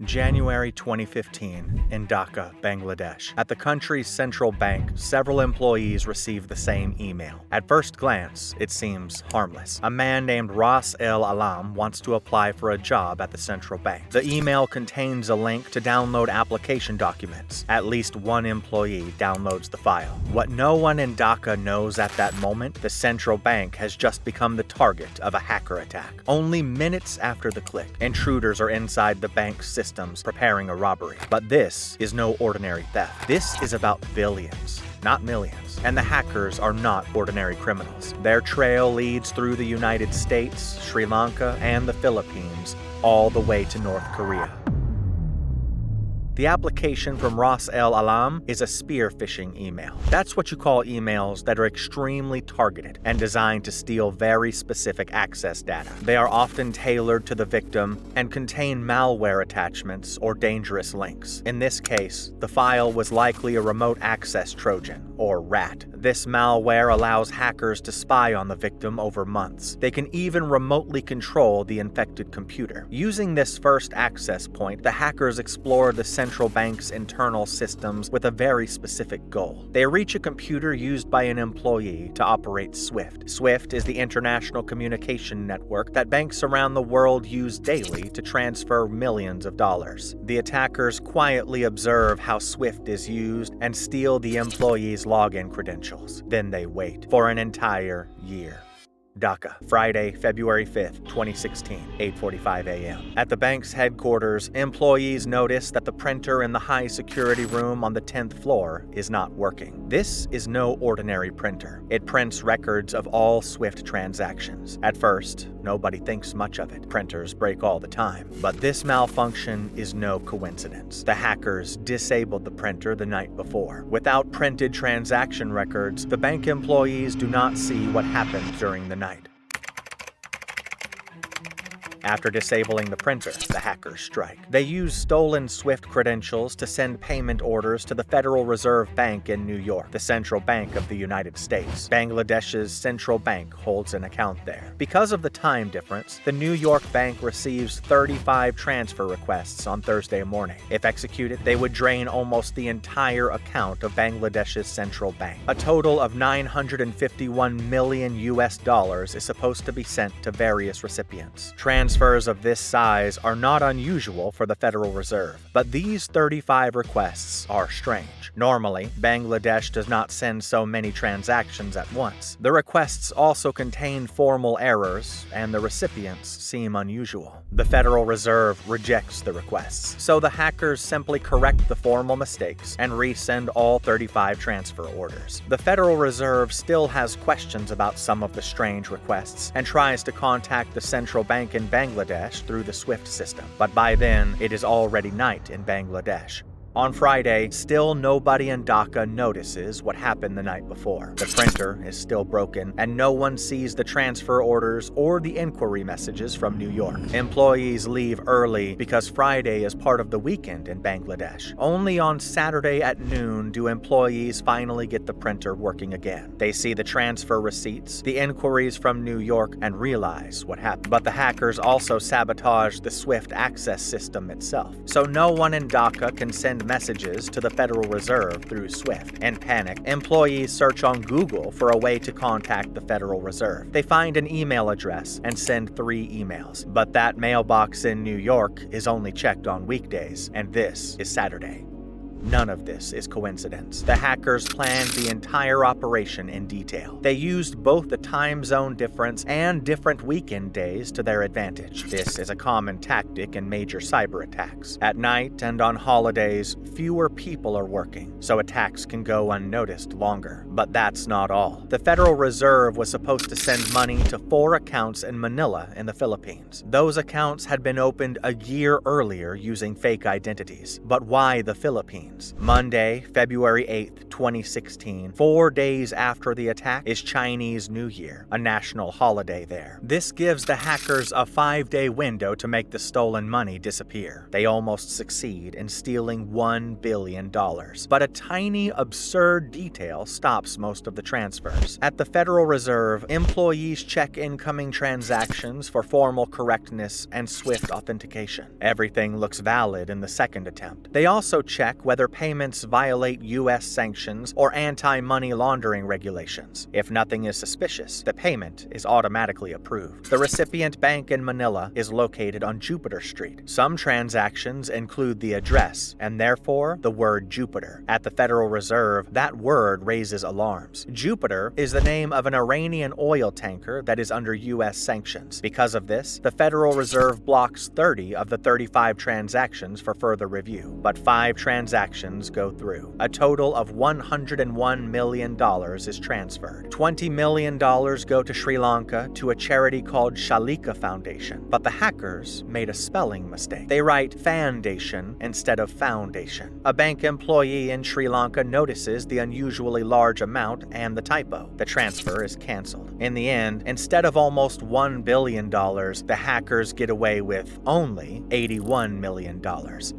January 2015, in Dhaka, Bangladesh. At the country's central bank, several employees receive the same email. At first glance, it seems harmless. A man named Ras El Alam wants to apply for a job at the central bank. The email contains a link to download application documents. At least one employee downloads the file. What no one in Dhaka knows at that moment, the central bank has just become the target of a hacker attack. Only minutes after the click, intruders are inside the bank's systems preparing a robbery. But this is no ordinary theft. This is about billions, not millions. And the hackers are not ordinary criminals. Their trail leads through the United States, Sri Lanka, and the Philippines, all the way to North Korea. The application from Ras El Alam is a spear phishing email. That's what you call emails that are extremely targeted and designed to steal very specific access data. They are often tailored to the victim and contain malware attachments or dangerous links. In this case, the file was likely a remote access Trojan, or RAT. This malware allows hackers to spy on the victim over months. They can even remotely control the infected computer. Using this first access point, the hackers explore the central bank's internal systems with a very specific goal. They reach a computer used by an employee to operate SWIFT. SWIFT is the international communication network that banks around the world use daily to transfer millions of dollars. The attackers quietly observe how SWIFT is used and steal the employee's login credentials. Then they wait for an entire year. Dhaka, Friday, February 5th, 2016, 8:45 a.m. At the bank's headquarters, employees notice that the printer in the high-security room on the 10th floor is not working. This is no ordinary printer. It prints records of all SWIFT transactions. At first, nobody thinks much of it. Printers break all the time. But this malfunction is no coincidence. The hackers disabled the printer the night before. Without printed transaction records, the bank employees do not see what happened during the night. After disabling the printer, the hackers strike. They use stolen SWIFT credentials to send payment orders to the Federal Reserve Bank in New York, the central bank of the United States. Bangladesh's central bank holds an account there. Because of the time difference, the New York bank receives 35 transfer requests on Thursday morning. If executed, they would drain almost the entire account of Bangladesh's central bank. A total of $951 million is supposed to be sent to various recipients. Transfers of this size are not unusual for the Federal Reserve, but these 35 requests are strange. Normally, Bangladesh does not send so many transactions at once. The requests also contain formal errors, and the recipients seem unusual. The Federal Reserve rejects the requests, so the hackers simply correct the formal mistakes and resend all 35 transfer orders. The Federal Reserve still has questions about some of the strange requests and tries to contact the central bank in Bangladesh through the SWIFT system, but by then, it is already night in Bangladesh. On Friday, still nobody in Dhaka notices what happened the night before. The printer is still broken, and no one sees the transfer orders or the inquiry messages from New York. Employees leave early because Friday is part of the weekend in Bangladesh. Only on Saturday at noon do employees finally get the printer working again. They see the transfer receipts, the inquiries from New York, and realize what happened. But the hackers also sabotage the SWIFT access system itself, so no one in Dhaka can send messages to the Federal Reserve through SWIFT. In panic, employees search on Google for a way to contact the Federal Reserve. They find an email address and send 3 emails. But that mailbox in New York is only checked on weekdays, and this is Saturday. None of this is coincidence. The hackers planned the entire operation in detail. They used both the time zone difference and different weekend days to their advantage. This is a common tactic in major cyber attacks. At night and on holidays, fewer people are working, so attacks can go unnoticed longer. But that's not all. The Federal Reserve was supposed to send money to 4 accounts in Manila in the Philippines. Those accounts had been opened a year earlier using fake identities. But why the Philippines? Philippines. Monday, February 8, 2016, 4 days after the attack, is Chinese New Year, a national holiday there. This gives the hackers a 5-day window to make the stolen money disappear. They almost succeed in stealing $1 billion, but a tiny, absurd detail stops most of the transfers. At the Federal Reserve, employees check incoming transactions for formal correctness and swift authentication. Everything looks valid in the second attempt. They also check whether payments violate U.S. sanctions or anti-money laundering regulations. If nothing is suspicious, the payment is automatically approved. The recipient bank in Manila is located on Jupiter Street. Some transactions include the address, and therefore the word Jupiter. At the Federal Reserve, that word raises alarms. Jupiter is the name of an Iranian oil tanker that is under U.S. sanctions. Because of this, the Federal Reserve blocks 30 of the 35 transactions for further review, but 5 transactions go through. A total of $101 million is transferred. $20 million go to Sri Lanka to a charity called Shalika Foundation, but the hackers made a spelling mistake. They write Foundation instead of Foundation. A bank employee in Sri Lanka notices the unusually large amount and the typo. The transfer is canceled. In the end, instead of almost $1 billion, the hackers get away with only $81 million.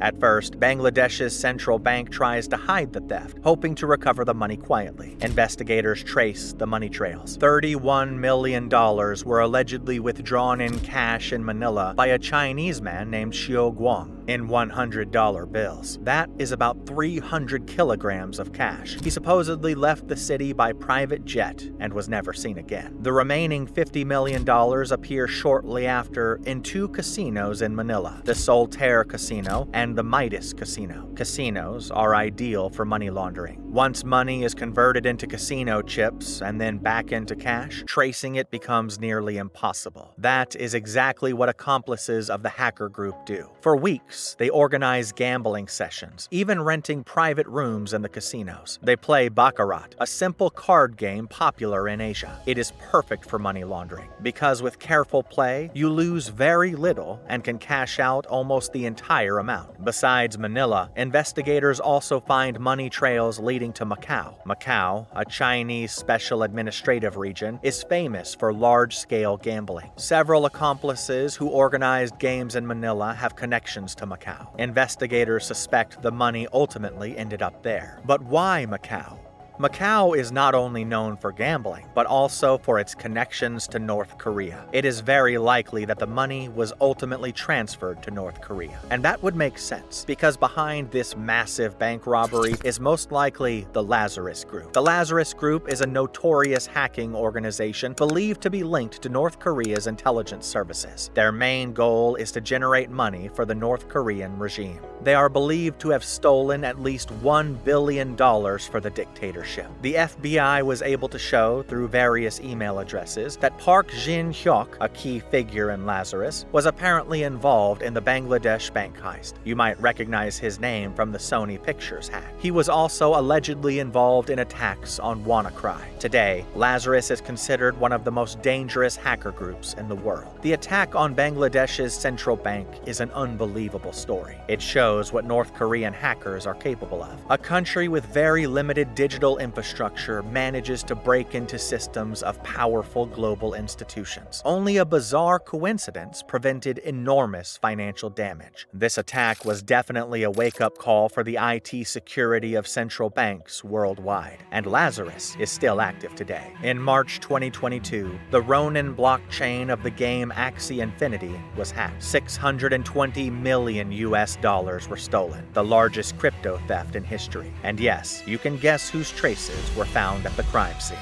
At first, Bangladesh's central bank tries to hide the theft, hoping to recover the money quietly. Investigators trace the money trails. $31 million were allegedly withdrawn in cash in Manila by a Chinese man named Xiao Guang in $100 bills. That is about 300 kilograms of cash. He supposedly left the city by private jet and was never seen again. The remaining $50 million appear shortly after in 2 casinos in Manila, the Solitaire Casino and the Midas Casino. Casinos are ideal for money laundering. Once money is converted into casino chips and then back into cash, tracing it becomes nearly impossible. That is exactly what accomplices of the hacker group do. For weeks, they organize gambling sessions, even renting private rooms in the casinos. They play Baccarat, a simple card game popular in Asia. It is perfect for money laundering, because with careful play, you lose very little and can cash out almost the entire amount. Besides Manila, investigators also find money trails leading to Macau. Macau, a Chinese special administrative region, is famous for large-scale gambling. Several accomplices who organized games in Manila have connections to Macau. Investigators suspect the money ultimately ended up there. But why Macau? Macau is not only known for gambling, but also for its connections to North Korea. It is very likely that the money was ultimately transferred to North Korea. And that would make sense, because behind this massive bank robbery is most likely the Lazarus Group. The Lazarus Group is a notorious hacking organization believed to be linked to North Korea's intelligence services. Their main goal is to generate money for the North Korean regime. They are believed to have stolen at least $1 billion for the dictatorship. The FBI was able to show through various email addresses that Park Jin-hyuk, a key figure in Lazarus, was apparently involved in the Bangladesh bank heist. You might recognize his name from the Sony Pictures hack. He was also allegedly involved in attacks on WannaCry. Today, Lazarus is considered one of the most dangerous hacker groups in the world. The attack on Bangladesh's central bank is an unbelievable story. It shows what North Korean hackers are capable of. A country with very limited digital infrastructure manages to break into systems of powerful global institutions. Only a bizarre coincidence prevented enormous financial damage. This attack was definitely a wake-up call for the IT security of central banks worldwide, and Lazarus is still active today. In March 2022, the Ronin blockchain of the game Axie Infinity was hacked. $620 million were stolen, the largest crypto theft in history. And yes, you can guess whose traces were found at the crime scene.